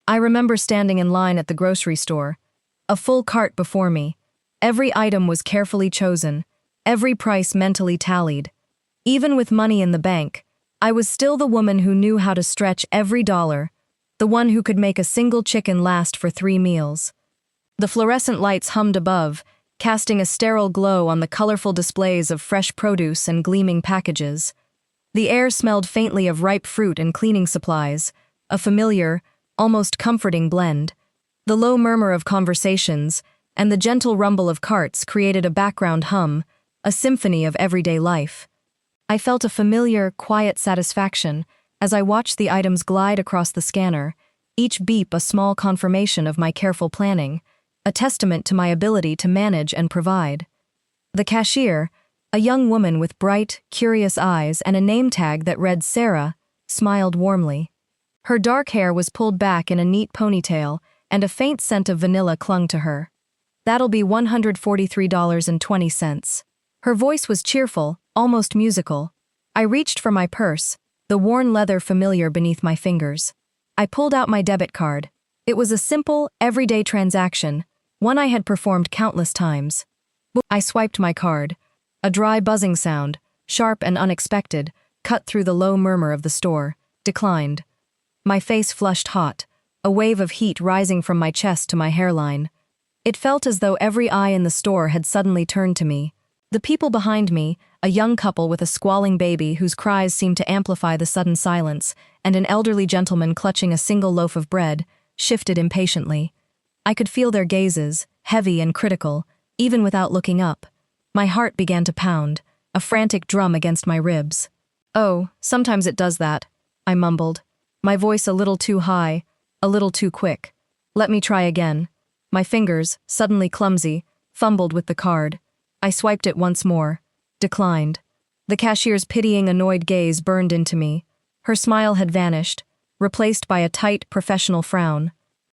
I remember standing in line at the grocery store, a full cart before me. Every item was carefully chosen, every price mentally tallied. Even with money in the bank, I was still the woman who knew how to stretch every dollar, the one who could make a single chicken last for 3 meals. The fluorescent lights hummed above, casting a sterile glow on the colorful displays of fresh produce and gleaming packages. The air smelled faintly of ripe fruit and cleaning supplies, a familiar, almost comforting blend. The low murmur of conversations and the gentle rumble of carts created a background hum, a symphony of everyday life. I felt a familiar, quiet satisfaction as I watched the items glide across the scanner, each beep a small confirmation of my careful planning, a testament to my ability to manage and provide. The cashier, a young woman with bright, curious eyes and a name tag that read Sarah, smiled warmly. Her dark hair was pulled back in a neat ponytail, and a faint scent of vanilla clung to her. "That'll be $143.20. Her voice was cheerful, almost musical. I reached for my purse, the worn leather familiar beneath my fingers. I pulled out my debit card. It was a simple, everyday transaction, one I had performed countless times. I swiped my card. A dry buzzing sound, sharp and unexpected, cut through the low murmur of the store. Declined. My face flushed hot, a wave of heat rising from my chest to my hairline. It felt as though every eye in the store had suddenly turned to me. The people behind me, a young couple with a squalling baby whose cries seemed to amplify the sudden silence, and an elderly gentleman clutching a single loaf of bread, shifted impatiently. I could feel their gazes, heavy and critical, even without looking up. My heart began to pound, a frantic drum against my ribs. "Oh, sometimes it does that," I mumbled, my voice a little too high, a little too quick. "Let me try again." My fingers, suddenly clumsy, fumbled with the card. I swiped it once more. Declined. The cashier's pitying, annoyed gaze burned into me. Her smile had vanished, replaced by a tight, professional frown.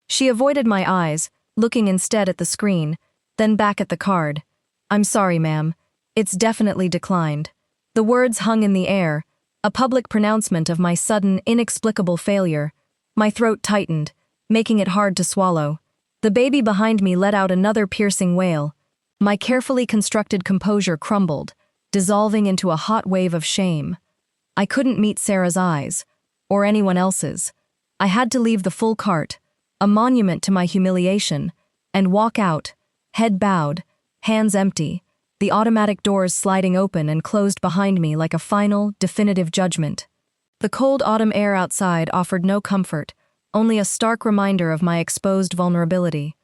She avoided my eyes, looking instead at the screen, then back at the card. "I'm sorry, ma'am. It's definitely declined." The words hung in the air, a public pronouncement of my sudden, inexplicable failure. My throat tightened, making it hard to swallow. The baby behind me let out another piercing wail. My carefully constructed composure crumbled, dissolving into a hot wave of shame. I couldn't meet Sarah's eyes, or anyone else's. I had to leave the full cart, a monument to my humiliation, and walk out, head bowed, hands empty, the automatic doors sliding open and closed behind me like a final, definitive judgment. The cold autumn air outside offered no comfort, only a stark reminder of my exposed vulnerability.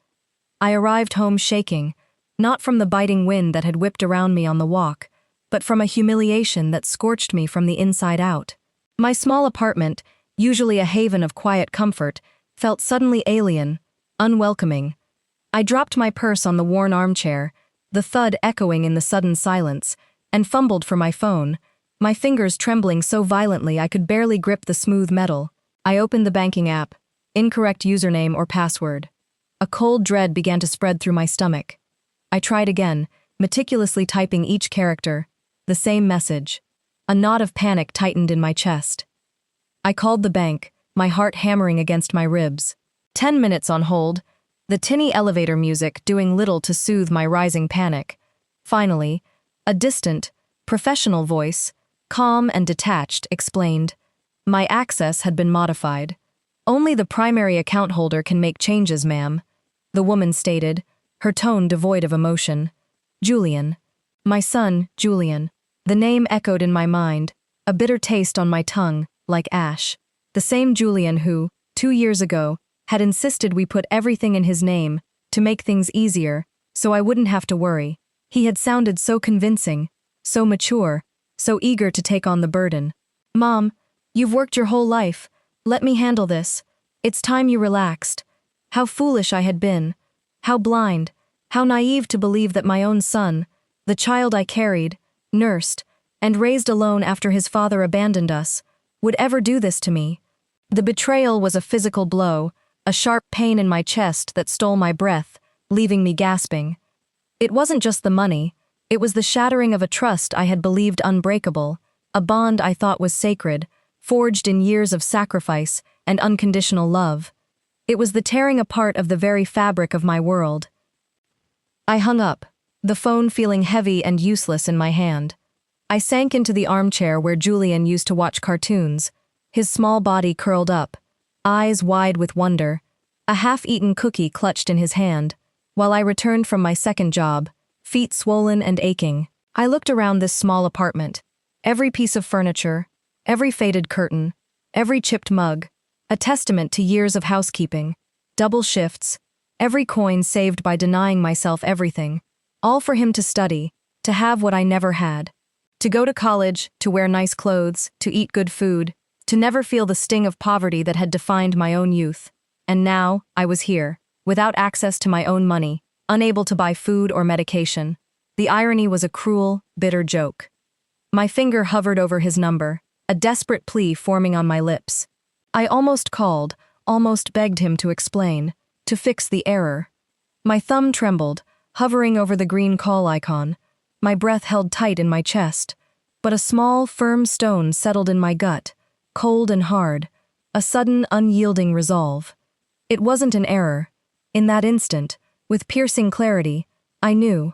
I arrived home shaking, not from the biting wind that had whipped around me on the walk, but from a humiliation that scorched me from the inside out. My small apartment, usually a haven of quiet comfort, felt suddenly alien, unwelcoming. I dropped my purse on the worn armchair, the thud echoing in the sudden silence, and fumbled for my phone, my fingers trembling so violently I could barely grip the smooth metal. I opened the banking app. Incorrect username or password. A cold dread began to spread through my stomach. I tried again, meticulously typing each character. The same message. A knot of panic tightened in my chest. I called the bank, my heart hammering against my ribs. 10 minutes on hold, the tinny elevator music doing little to soothe my rising panic. Finally, a distant, professional voice, calm and detached, explained. My access had been modified. "Only the primary account holder can make changes, ma'am," the woman stated, her tone devoid of emotion. Julian. My son, Julian. The name echoed in my mind, a bitter taste on my tongue, like ash. The same Julian who, 2 years ago, had insisted we put everything in his name, to make things easier, so I wouldn't have to worry. He had sounded so convincing, so mature, so eager to take on the burden. "Mom, you've worked your whole life. Let me handle this. It's time you relaxed." How foolish I had been. How blind, how naive to believe that my own son, the child I carried, nursed, and raised alone after his father abandoned us, would ever do this to me. The betrayal was a physical blow, a sharp pain in my chest that stole my breath, leaving me gasping. It wasn't just the money, it was the shattering of a trust I had believed unbreakable, a bond I thought was sacred, forged in years of sacrifice and unconditional love. It was the tearing apart of the very fabric of my world. I hung up, the phone feeling heavy and useless in my hand. I sank into the armchair where Julian used to watch cartoons, his small body curled up, eyes wide with wonder, a half-eaten cookie clutched in his hand, while I returned from my second job, feet swollen and aching. I looked around this small apartment. Every piece of furniture, every faded curtain, every chipped mug, a testament to years of housekeeping, double shifts, every coin saved by denying myself everything, all for him to study, to have what I never had. To go to college, to wear nice clothes, to eat good food, to never feel the sting of poverty that had defined my own youth. And now, I was here, without access to my own money, unable to buy food or medication. The irony was a cruel, bitter joke. My finger hovered over his number, a desperate plea forming on my lips. I almost called, almost begged him to explain, to fix the error. My thumb trembled, hovering over the green call icon. My breath held tight in my chest, but a small, firm stone settled in my gut, cold and hard, a sudden, unyielding resolve. It wasn't an error. In that instant, with piercing clarity, I knew.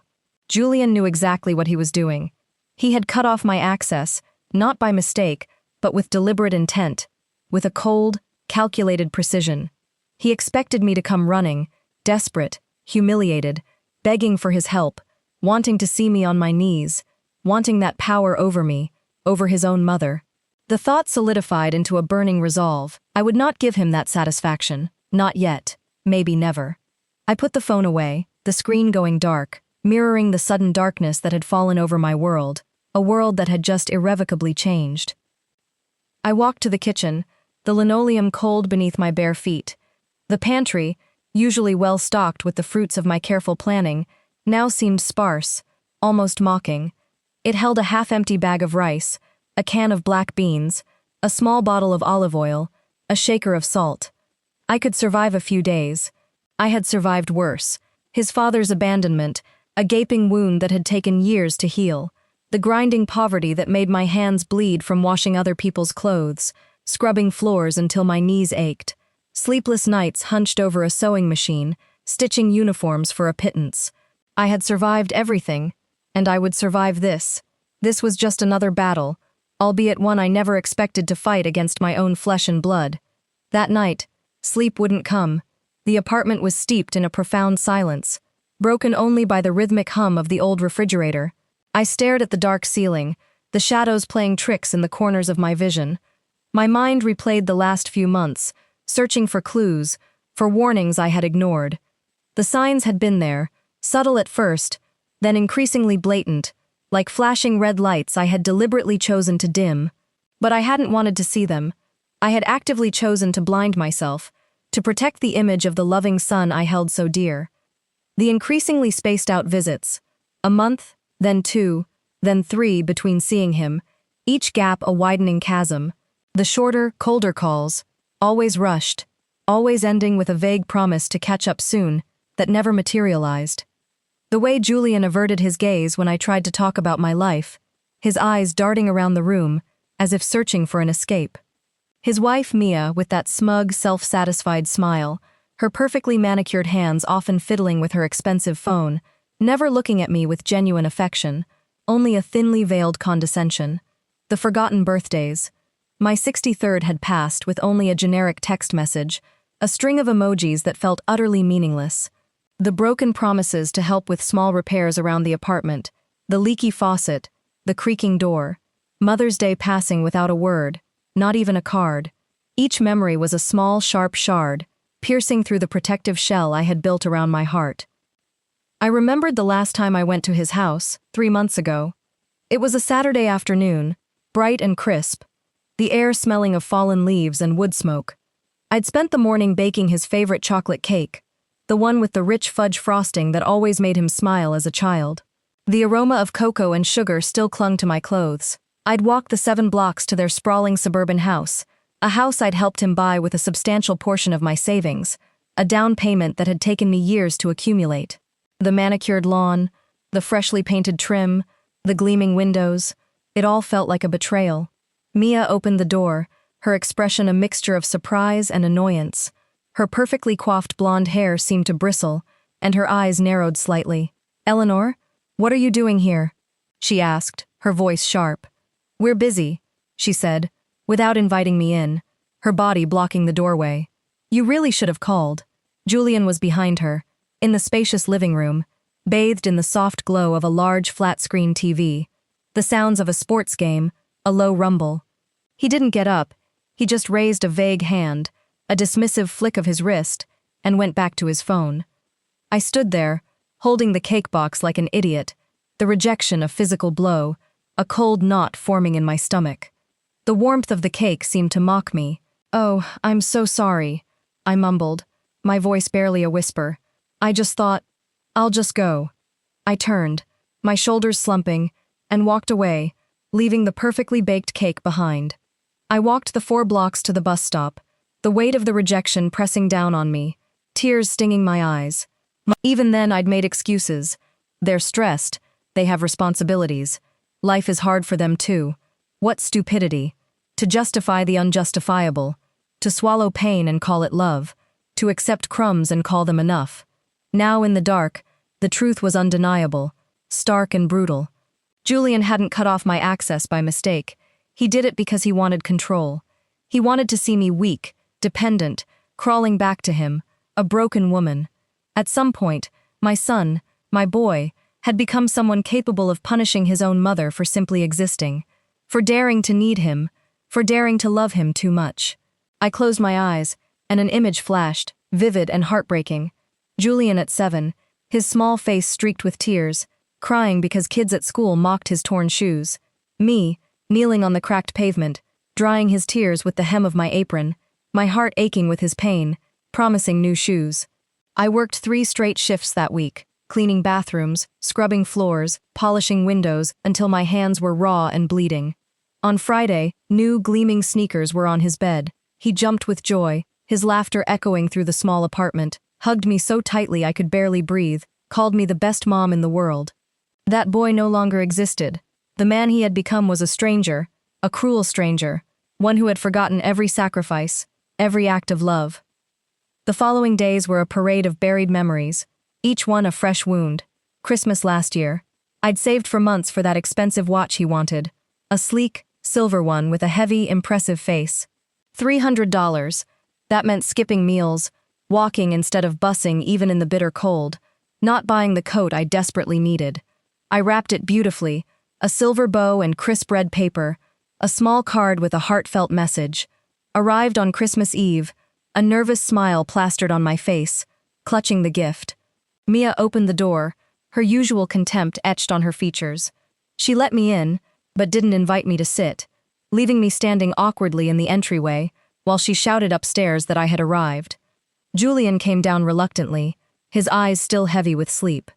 Julian knew exactly what he was doing. He had cut off my access, not by mistake, but with deliberate intent, with a cold, calculated precision. He expected me to come running, desperate, humiliated, begging for his help, wanting to see me on my knees, wanting that power over me, over his own mother. The thought solidified into a burning resolve. I would not give him that satisfaction. Not yet. Maybe never. I put the phone away, the screen going dark, mirroring the sudden darkness that had fallen over my world, a world that had just irrevocably changed. I walked to the kitchen, the linoleum cold beneath my bare feet. The pantry, usually well stocked with the fruits of my careful planning, now seemed sparse, almost mocking. It held a half-empty bag of rice, a can of black beans, a small bottle of olive oil, a shaker of salt. I could survive a few days. I had survived worse. His father's abandonment, a gaping wound that had taken years to heal, the grinding poverty that made my hands bleed from washing other people's clothes, scrubbing floors until my knees ached, sleepless nights hunched over a sewing machine, stitching uniforms for a pittance. I had survived everything, and I would survive this. This was just another battle, albeit one I never expected to fight against my own flesh and blood. That night, sleep wouldn't come. The apartment was steeped in a profound silence, broken only by the rhythmic hum of the old refrigerator. I stared at the dark ceiling, the shadows playing tricks in the corners of my vision. My mind replayed the last few months, searching for clues, for warnings I had ignored. The signs had been there, subtle at first, then increasingly blatant, like flashing red lights I had deliberately chosen to dim. But I hadn't wanted to see them. I had actively chosen to blind myself, to protect the image of the loving son I held so dear. The increasingly spaced-out visits, a month, then 2, then 3 between seeing him, each gap a widening chasm. The shorter, colder calls, always rushed, always ending with a vague promise to catch up soon, that never materialized. The way Julian averted his gaze when I tried to talk about my life, his eyes darting around the room, as if searching for an escape. His wife, Mia, with that smug, self-satisfied smile, her perfectly manicured hands often fiddling with her expensive phone, never looking at me with genuine affection, only a thinly veiled condescension. The forgotten birthdays. My 63rd had passed with only a generic text message, a string of emojis that felt utterly meaningless. The broken promises to help with small repairs around the apartment, the leaky faucet, the creaking door, Mother's Day passing without a word, not even a card. Each memory was a small, sharp shard, piercing through the protective shell I had built around my heart. I remembered the last time I went to his house, 3 months ago. It was a Saturday afternoon, bright and crisp, the air smelling of fallen leaves and wood smoke. I'd spent the morning baking his favorite chocolate cake, the one with the rich fudge frosting that always made him smile as a child. The aroma of cocoa and sugar still clung to my clothes. I'd walked the 7 blocks to their sprawling suburban house, a house I'd helped him buy with a substantial portion of my savings, a down payment that had taken me years to accumulate. The manicured lawn, the freshly painted trim, the gleaming windows, it all felt like a betrayal. Mia opened the door, her expression a mixture of surprise and annoyance. Her perfectly coiffed blonde hair seemed to bristle, and her eyes narrowed slightly. "Eleanor, what are you doing here?" she asked, her voice sharp. "We're busy," she said, without inviting me in, her body blocking the doorway. "You really should have called." Julian was behind her, in the spacious living room, bathed in the soft glow of a large flat-screen TV, the sounds of a sports game, a low rumble. He didn't get up, he just raised a vague hand, a dismissive flick of his wrist, and went back to his phone. I stood there, holding the cake box like an idiot, the rejection a physical blow, a cold knot forming in my stomach. The warmth of the cake seemed to mock me. "Oh, I'm so sorry," I mumbled, my voice barely a whisper. "I just thought, I'll just go." I turned, my shoulders slumping, and walked away, leaving the perfectly baked cake behind. I walked the 4 blocks to the bus stop, the weight of the rejection pressing down on me, tears stinging my eyes. Even then I'd made excuses. They're stressed, they have responsibilities. Life is hard for them too. What stupidity. To justify the unjustifiable. To swallow pain and call it love. To accept crumbs and call them enough. Now in the dark, the truth was undeniable, stark and brutal. Julian hadn't cut off my access by mistake. He did it because he wanted control. He wanted to see me weak, dependent, crawling back to him, a broken woman. At some point, my son, my boy, had become someone capable of punishing his own mother for simply existing, for daring to need him, for daring to love him too much. I closed my eyes, and an image flashed, vivid and heartbreaking. Julian at 7, his small face streaked with tears, crying because kids at school mocked his torn shoes. Me, kneeling on the cracked pavement, drying his tears with the hem of my apron, my heart aching with his pain, promising new shoes. I worked 3 straight shifts that week, cleaning bathrooms, scrubbing floors, polishing windows until my hands were raw and bleeding. On Friday, new gleaming sneakers were on his bed. He jumped with joy, his laughter echoing through the small apartment, hugged me so tightly I could barely breathe, called me the best mom in the world. That boy no longer existed. The man he had become was a stranger, a cruel stranger, one who had forgotten every sacrifice, every act of love. The following days were a parade of buried memories, each one a fresh wound. Christmas last year. I'd saved for months for that expensive watch he wanted, a sleek, silver one with a heavy, impressive face. $300. That meant skipping meals, walking instead of busing even in the bitter cold, not buying the coat I desperately needed. I wrapped it beautifully, a silver bow and crisp red paper, a small card with a heartfelt message. Arrived on Christmas Eve, a nervous smile plastered on my face, clutching the gift. Mia opened the door, her usual contempt etched on her features. She let me in, but didn't invite me to sit, leaving me standing awkwardly in the entryway while she shouted upstairs that I had arrived. Julian came down reluctantly, his eyes still heavy with sleep.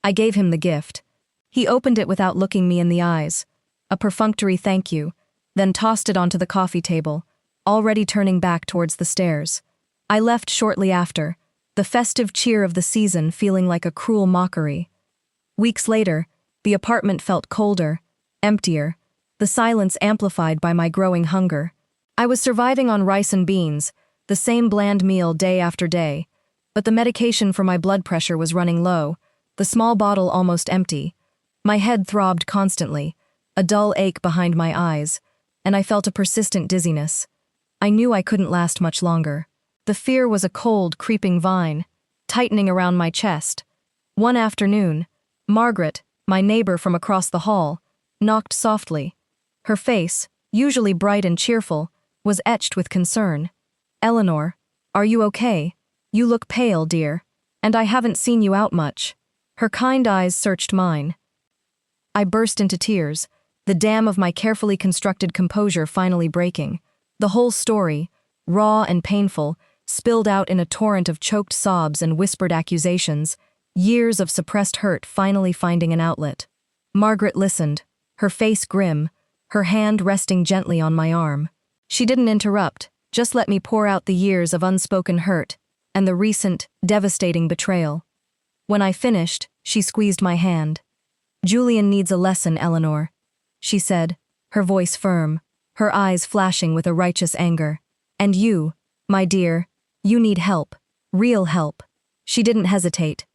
I gave him the gift. He opened it without looking me in the eyes, a perfunctory thank you, then tossed it onto the coffee table, already turning back towards the stairs. I left shortly after, the festive cheer of the season feeling like a cruel mockery. Weeks later, the apartment felt colder, emptier, the silence amplified by my growing hunger. I was surviving on rice and beans, the same bland meal day after day, but the medication for my blood pressure was running low, the small bottle almost empty. My head throbbed constantly, a dull ache behind my eyes, and I felt a persistent dizziness. I knew I couldn't last much longer. The fear was a cold, creeping vine, tightening around my chest. One afternoon, Margaret, my neighbor from across the hall, knocked softly. Her face, usually bright and cheerful, was etched with concern. "Eleanor, are you okay? You look pale, dear, and I haven't seen you out much." Her kind eyes searched mine. I burst into tears, the dam of my carefully constructed composure finally breaking. The whole story, raw and painful, spilled out in a torrent of choked sobs and whispered accusations, years of suppressed hurt finally finding an outlet. Margaret listened, her face grim, her hand resting gently on my arm. She didn't interrupt, just let me pour out the years of unspoken hurt and the recent, devastating betrayal. When I finished, she squeezed my hand. "Julian needs a lesson, Eleanor," she said, her voice firm, her eyes flashing with a righteous anger. "And you, my dear, You need help. Real help. She didn't hesitate.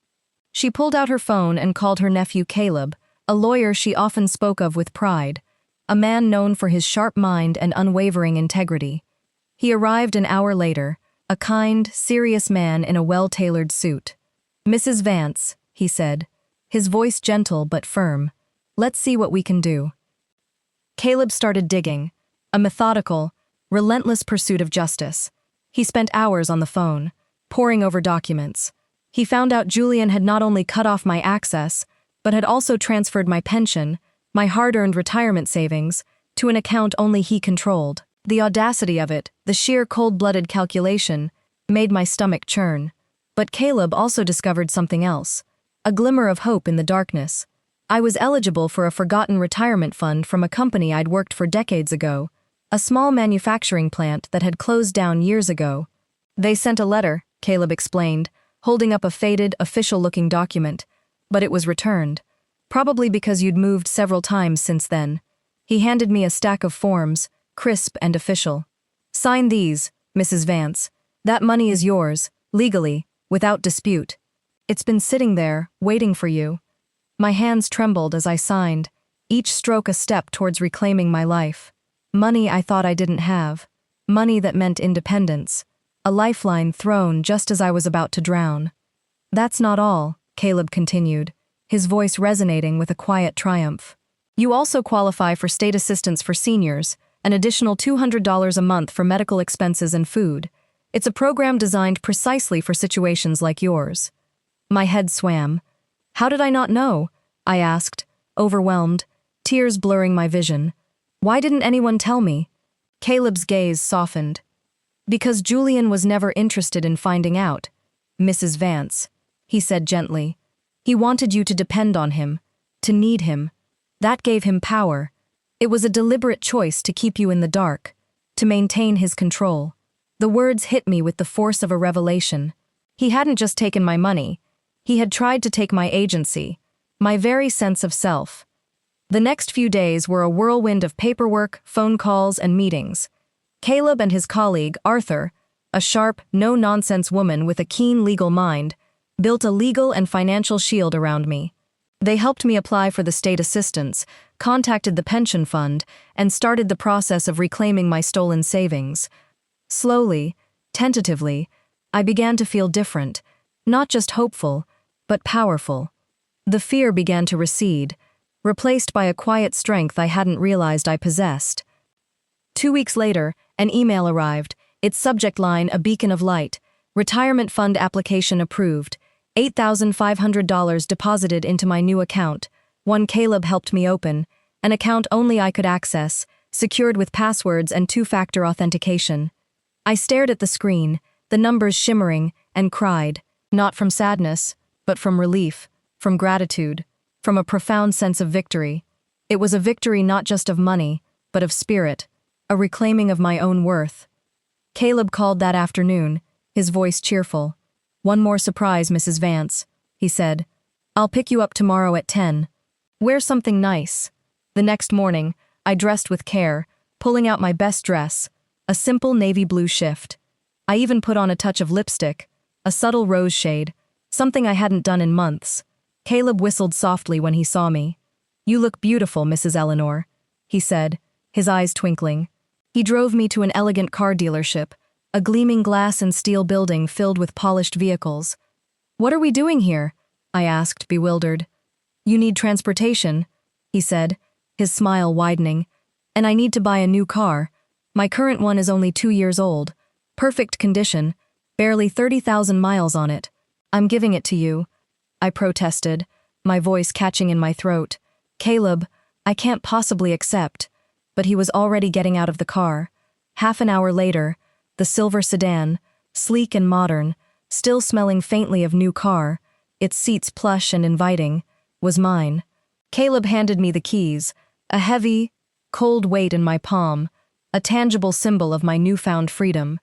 She pulled out her phone and called her nephew Caleb, a lawyer she often spoke of with pride, a man known for his sharp mind and unwavering integrity. He arrived an hour later, a kind, serious man in a well-tailored suit. "Mrs. Vance," he said, his voice gentle but firm, "let's see what we can do." Caleb started digging, a methodical, relentless pursuit of justice. He spent hours on the phone, poring over documents. He found out Julian had not only cut off my access, but had also transferred my pension, my hard-earned retirement savings, to an account only he controlled. The audacity of it, the sheer cold-blooded calculation, made my stomach churn. But Caleb also discovered something else, a glimmer of hope in the darkness. I was eligible for a forgotten retirement fund from a company I'd worked for decades ago, a small manufacturing plant that had closed down years ago. "They sent a letter," Caleb explained, holding up a faded, official-looking document, "but it was returned. Probably because you'd moved several times since then." He handed me a stack of forms, crisp and official. "Sign these, Mrs. Vance. That money is yours, legally, without dispute. It's been sitting there, waiting for you." My hands trembled as I signed, each stroke a step towards reclaiming my life. Money I thought I didn't have. Money that meant independence. A lifeline thrown just as I was about to drown. "That's not all," Caleb continued, his voice resonating with a quiet triumph. "You also qualify for state assistance for seniors, an additional $200 a month for medical expenses and food. It's a program designed precisely for situations like yours." My head swam. "How did I not know?" I asked, overwhelmed, tears blurring my vision. "Why didn't anyone tell me?" Caleb's gaze softened. "Because Julian was never interested in finding out, Mrs. Vance," he said gently. "He wanted you to depend on him, to need him. That gave him power. It was a deliberate choice to keep you in the dark, to maintain his control." The words hit me with the force of a revelation. He hadn't just taken my money. He had tried to take my agency, my very sense of self. The next few days were a whirlwind of paperwork, phone calls, and meetings. Caleb and his colleague, Arthur, a sharp, no-nonsense woman with a keen legal mind, built a legal and financial shield around me. They helped me apply for the state assistance, contacted the pension fund, and started the process of reclaiming my stolen savings. Slowly, tentatively, I began to feel different, not just hopeful, but powerful. The fear began to recede, replaced by a quiet strength I hadn't realized I possessed. 2 weeks later, an email arrived, its subject line a beacon of light. "Retirement fund application approved. $8,500 deposited into my new account, one Caleb helped me open, an account only I could access, secured with passwords and two-factor authentication." I stared at the screen, the numbers shimmering, and cried, not from sadness, but from relief, from gratitude, from a profound sense of victory. It was a victory not just of money, but of spirit, a reclaiming of my own worth. Caleb called that afternoon, his voice cheerful. "One more surprise, Mrs. Vance," he said. "I'll pick you up tomorrow at 10. Wear something nice." The next morning, I dressed with care, pulling out my best dress, a simple navy blue shift. I even put on a touch of lipstick, a subtle rose shade, something I hadn't done in months. Caleb whistled softly when he saw me. "You look beautiful, Mrs. Eleanor," he said, his eyes twinkling. He drove me to an elegant car dealership, a gleaming glass and steel building filled with polished vehicles. "What are we doing here?" I asked, bewildered. "You need transportation," he said, his smile widening. "And I need to buy a new car. My current one is only 2 years old. Perfect condition, barely 30,000 miles on it. I'm giving it to you," I protested, my voice catching in my throat. "Caleb, I can't possibly accept." But he was already getting out of the car. Half an hour later, the silver sedan, sleek and modern, still smelling faintly of new car, its seats plush and inviting, was mine. Caleb handed me the keys, a heavy, cold weight in my palm, a tangible symbol of my newfound freedom.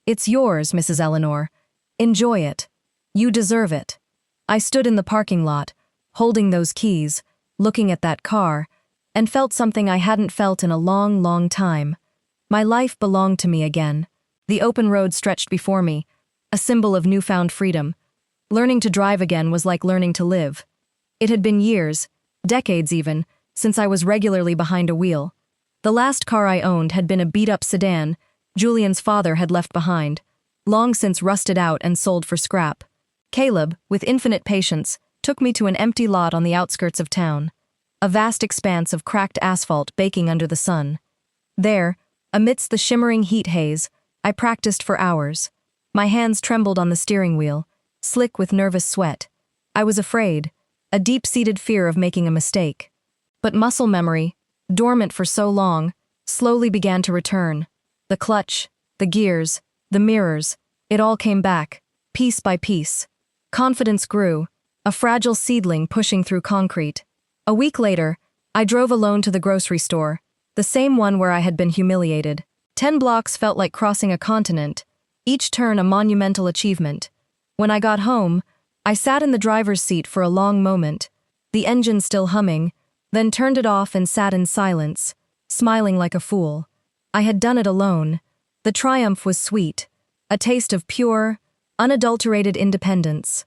"It's yours, Mrs. Eleanor. Enjoy it. You deserve it." I stood in the parking lot, holding those keys, looking at that car, and felt something I hadn't felt in a long, long time. My life belonged to me again. The open road stretched before me, a symbol of newfound freedom. Learning to drive again was like learning to live. It had been years, decades even, since I was regularly behind a wheel. The last car I owned had been a beat-up sedan Julian's father had left behind, long since rusted out and sold for scrap. Caleb, with infinite patience, took me to an empty lot on the outskirts of town, a vast expanse of cracked asphalt baking under the sun. There, amidst the shimmering heat haze, I practiced for hours. My hands trembled on the steering wheel, slick with nervous sweat. I was afraid, a deep-seated fear of making a mistake. But muscle memory, dormant for so long, slowly began to return. The clutch, the gears, the mirrors, it all came back, piece by piece. Confidence grew, a fragile seedling pushing through concrete. A week later, I drove alone to the grocery store, the same one where I had been humiliated. 10 blocks felt like crossing a continent, each turn a monumental achievement. When I got home, I sat in the driver's seat for a long moment, the engine still humming, then turned it off and sat in silence, smiling like a fool. I had done it alone. The triumph was sweet, a taste of pure, unadulterated independence.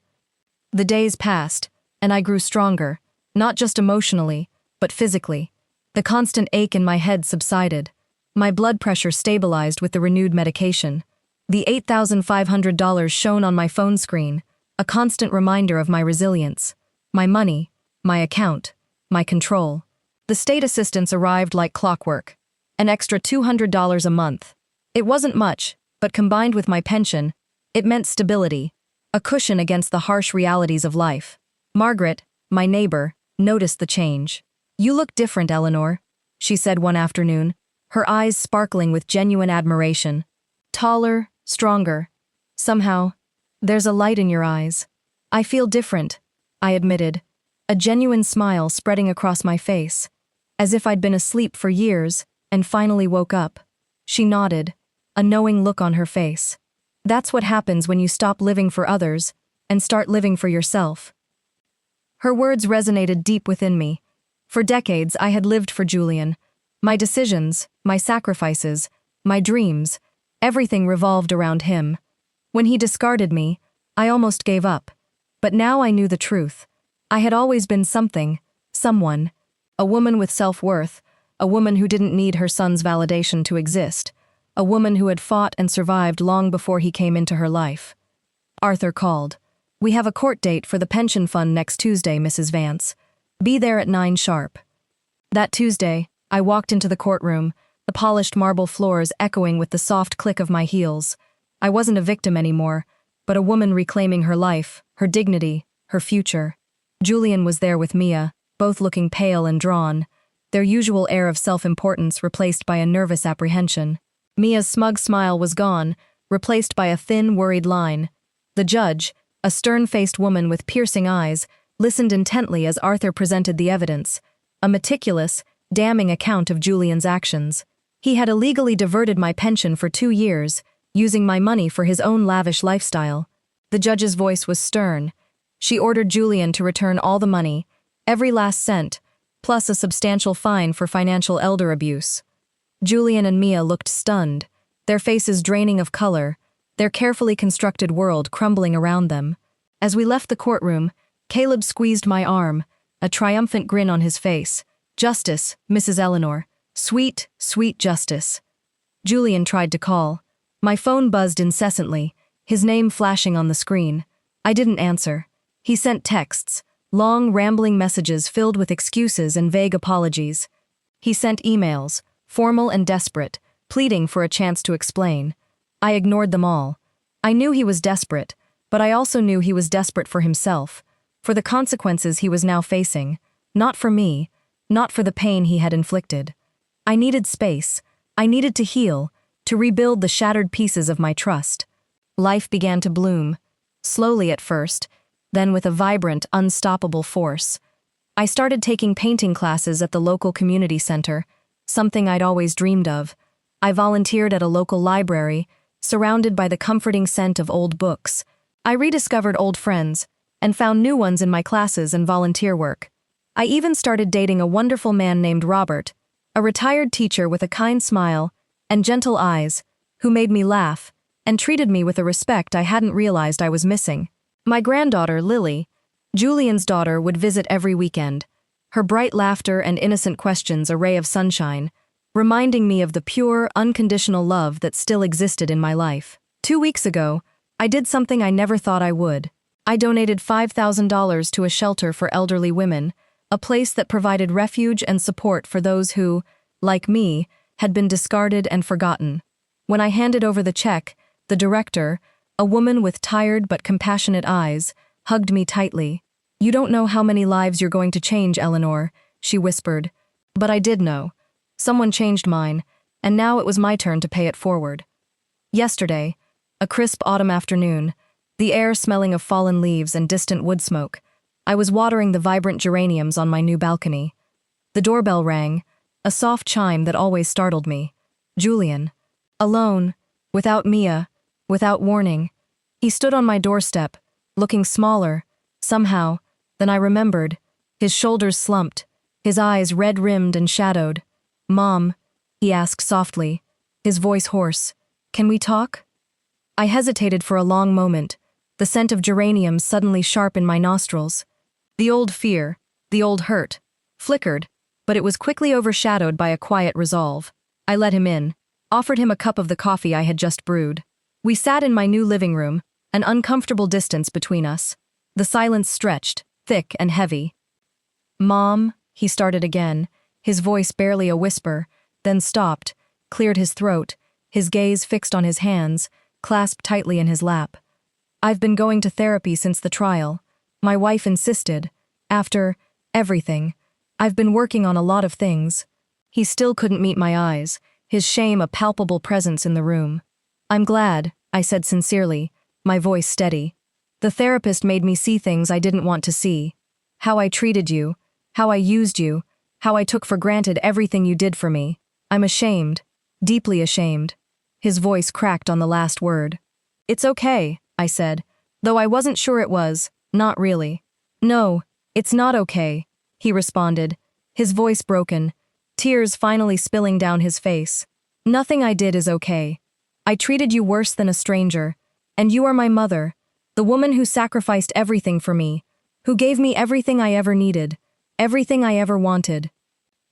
The days passed, and I grew stronger, not just emotionally, but physically. The constant ache in my head subsided. My blood pressure stabilized with the renewed medication. The $8,500 shone on my phone screen, a constant reminder of my resilience, my money, my account, my control. The state assistance arrived like clockwork, an extra $200 a month. It wasn't much, but combined with my pension, it meant stability, a cushion against the harsh realities of life. Margaret, my neighbor, noticed the change. "You look different, Eleanor," she said one afternoon, her eyes sparkling with genuine admiration. "Taller, stronger. Somehow, there's a light in your eyes." "I feel different," I admitted, a genuine smile spreading across my face, as if I'd been asleep for years and finally woke up. She nodded, a knowing look on her face. "That's what happens when you stop living for others and start living for yourself." Her words resonated deep within me. For decades, I had lived for Julian. My decisions, my sacrifices, my dreams, everything revolved around him. When he discarded me, I almost gave up. But now I knew the truth. I had always been something, someone, a woman with self-worth, a woman who didn't need her son's validation to exist, a woman who had fought and survived long before he came into her life. Arthur called. "We have a court date for the pension fund next Tuesday, Mrs. Vance. Be there at 9 sharp." That Tuesday, I walked into the courtroom, the polished marble floors echoing with the soft click of my heels. I wasn't a victim anymore, but a woman reclaiming her life, her dignity, her future. Julian was there with Mia, both looking pale and drawn, their usual air of self-importance replaced by a nervous apprehension. Mia's smug smile was gone, replaced by a thin, worried line. The judge, a stern-faced woman with piercing eyes, listened intently as Arthur presented the evidence, a meticulous, damning account of Julian's actions. He had illegally diverted my pension for 2 years, using my money for his own lavish lifestyle. The judge's voice was stern. She ordered Julian to return all the money, every last cent, plus a substantial fine for financial elder abuse. Julian and Mia looked stunned, their faces draining of color, their carefully constructed world crumbling around them. As we left the courtroom, Caleb squeezed my arm, a triumphant grin on his face. "Justice, Mrs. Eleanor. Sweet, sweet justice." Julian tried to call. My phone buzzed incessantly, his name flashing on the screen. I didn't answer. He sent texts, long, rambling messages filled with excuses and vague apologies. He sent emails, formal and desperate, pleading for a chance to explain. I ignored them all. I knew he was desperate, but I also knew he was desperate for himself, for the consequences he was now facing, not for me, not for the pain he had inflicted. I needed space. I needed to heal, to rebuild the shattered pieces of my trust. Life began to bloom, slowly at first, then with a vibrant, unstoppable force. I started taking painting classes at the local community center, something I'd always dreamed of. I volunteered at a local library, surrounded by the comforting scent of old books. I rediscovered old friends, and found new ones in my classes and volunteer work. I even started dating a wonderful man named Robert, a retired teacher with a kind smile and gentle eyes, who made me laugh and treated me with a respect I hadn't realized I was missing. My granddaughter, Lily, Julian's daughter, would visit every weekend, her bright laughter and innocent questions a ray of sunshine, reminding me of the pure, unconditional love that still existed in my life. 2 weeks ago, I did something I never thought I would. I donated $5,000 to a shelter for elderly women, a place that provided refuge and support for those who, like me, had been discarded and forgotten. When I handed over the check, the director, a woman with tired but compassionate eyes, hugged me tightly. "You don't know how many lives you're going to change, Eleanor," she whispered. But I did know. Someone changed mine, and now it was my turn to pay it forward. Yesterday, a crisp autumn afternoon, the air smelling of fallen leaves and distant wood smoke, I was watering the vibrant geraniums on my new balcony. The doorbell rang, a soft chime that always startled me. Julian. Alone, without Mia, without warning. He stood on my doorstep, looking smaller, somehow, than I remembered, his shoulders slumped, his eyes red-rimmed and shadowed. "Mom," he asked softly, his voice hoarse, "can we talk?" I hesitated for a long moment, the scent of geraniums suddenly sharp in my nostrils. The old fear, the old hurt, flickered, but it was quickly overshadowed by a quiet resolve. I let him in, offered him a cup of the coffee I had just brewed. We sat in my new living room, an uncomfortable distance between us. The silence stretched, thick and heavy. "Mom," he started again, his voice barely a whisper, then stopped, cleared his throat, his gaze fixed on his hands, clasped tightly in his lap. "I've been going to therapy since the trial. My wife insisted. After everything. I've been working on a lot of things." He still couldn't meet my eyes, his shame a palpable presence in the room. "I'm glad," I said sincerely, my voice steady. "The therapist made me see things I didn't want to see. How I treated you, how I used you, how I took for granted everything you did for me. I'm ashamed, deeply ashamed." His voice cracked on the last word. "It's okay," I said, though I wasn't sure it was, not really. "No, it's not okay," he responded, his voice broken, tears finally spilling down his face. "Nothing I did is okay. I treated you worse than a stranger, and you are my mother, the woman who sacrificed everything for me, who gave me everything I ever needed, everything I ever wanted."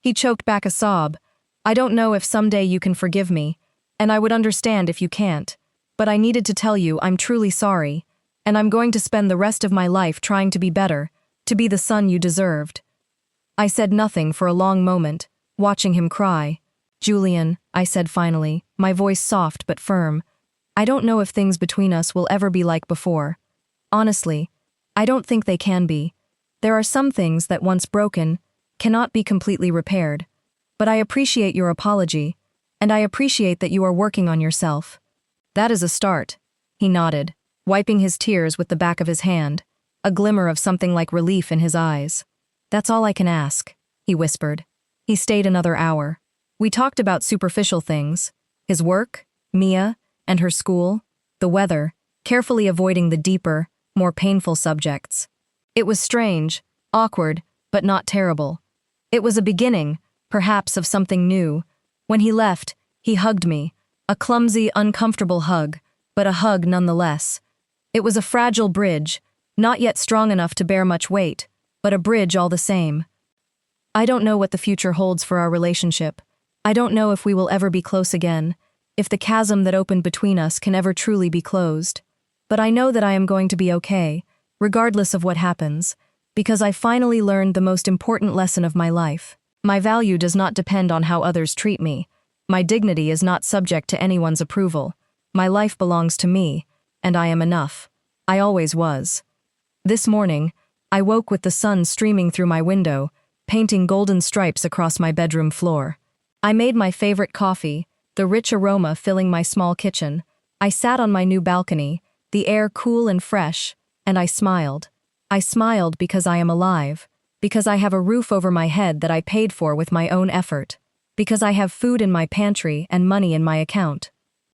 He choked back a sob. "I don't know if someday you can forgive me, and I would understand if you can't, but I needed to tell you I'm truly sorry, and I'm going to spend the rest of my life trying to be better, to be the son you deserved." I said nothing for a long moment, watching him cry. "Julian," I said finally, my voice soft but firm, "I don't know if things between us will ever be like before. Honestly, I don't think they can be. There are some things that, once broken, cannot be completely repaired. But I appreciate your apology, and I appreciate that you are working on yourself." "That is a start," he nodded, wiping his tears with the back of his hand, a glimmer of something like relief in his eyes. "That's all I can ask," he whispered. He stayed another hour. We talked about superficial things, his work, Mia, and her school, the weather, carefully avoiding the deeper, more painful subjects. It was strange, awkward, but not terrible. It was a beginning, perhaps, of something new. When he left, he hugged me, a clumsy, uncomfortable hug, but a hug nonetheless. It was a fragile bridge, not yet strong enough to bear much weight, but a bridge all the same. I don't know what the future holds for our relationship. I don't know if we will ever be close again, if the chasm that opened between us can ever truly be closed. But I know that I am going to be okay, regardless of what happens, because I finally learned the most important lesson of my life. My value does not depend on how others treat me. My dignity is not subject to anyone's approval. My life belongs to me, and I am enough. I always was. This morning, I woke with the sun streaming through my window, painting golden stripes across my bedroom floor. I made my favorite coffee, the rich aroma filling my small kitchen. I sat on my new balcony, the air cool and fresh, and I smiled. I smiled because I am alive, because I have a roof over my head that I paid for with my own effort, because I have food in my pantry and money in my account,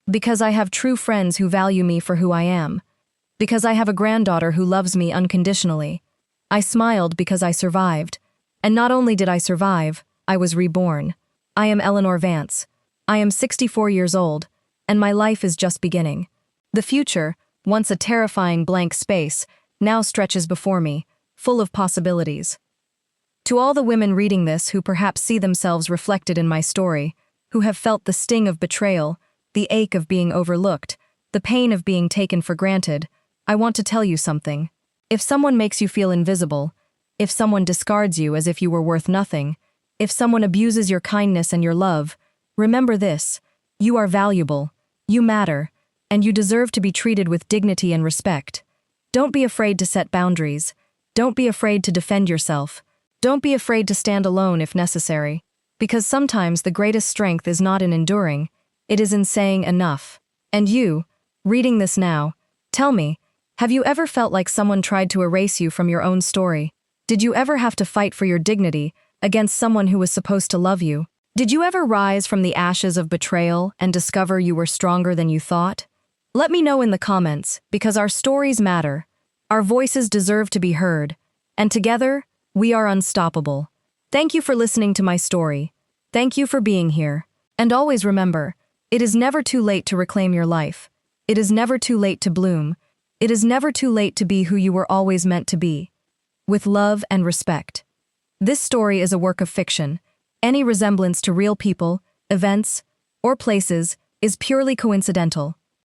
because I have true friends who value me for who I am, because I have a granddaughter who loves me unconditionally. I smiled because I survived, and not only did I survive, I was reborn. I am Eleanor Vance. I am 64 years old, and my life is just beginning. The future, once a terrifying blank space, now stretches before me, full of possibilities. To all the women reading this who perhaps see themselves reflected in my story, who have felt the sting of betrayal, the ache of being overlooked, the pain of being taken for granted, I want to tell you something. If someone makes you feel invisible, if someone discards you as if you were worth nothing, if someone abuses your kindness and your love, remember this: you are valuable, you matter, and you deserve to be treated with dignity and respect. Don't be afraid to set boundaries. Don't be afraid to defend yourself. Don't be afraid to stand alone if necessary. Because sometimes the greatest strength is not in enduring, it is in saying enough. And you, reading this now, tell me, have you ever felt like someone tried to erase you from your own story? Did you ever have to fight for your dignity against someone who was supposed to love you? Did you ever rise from the ashes of betrayal and discover you were stronger than you thought? Let me know in the comments, because our stories matter. Our voices deserve to be heard. And together, we are unstoppable. Thank you for listening to my story. Thank you for being here. And always remember, it is never too late to reclaim your life. It is never too late to bloom. It is never too late to be who you were always meant to be. With love and respect. This story is a work of fiction. Any resemblance to real people, events, or places is purely coincidental.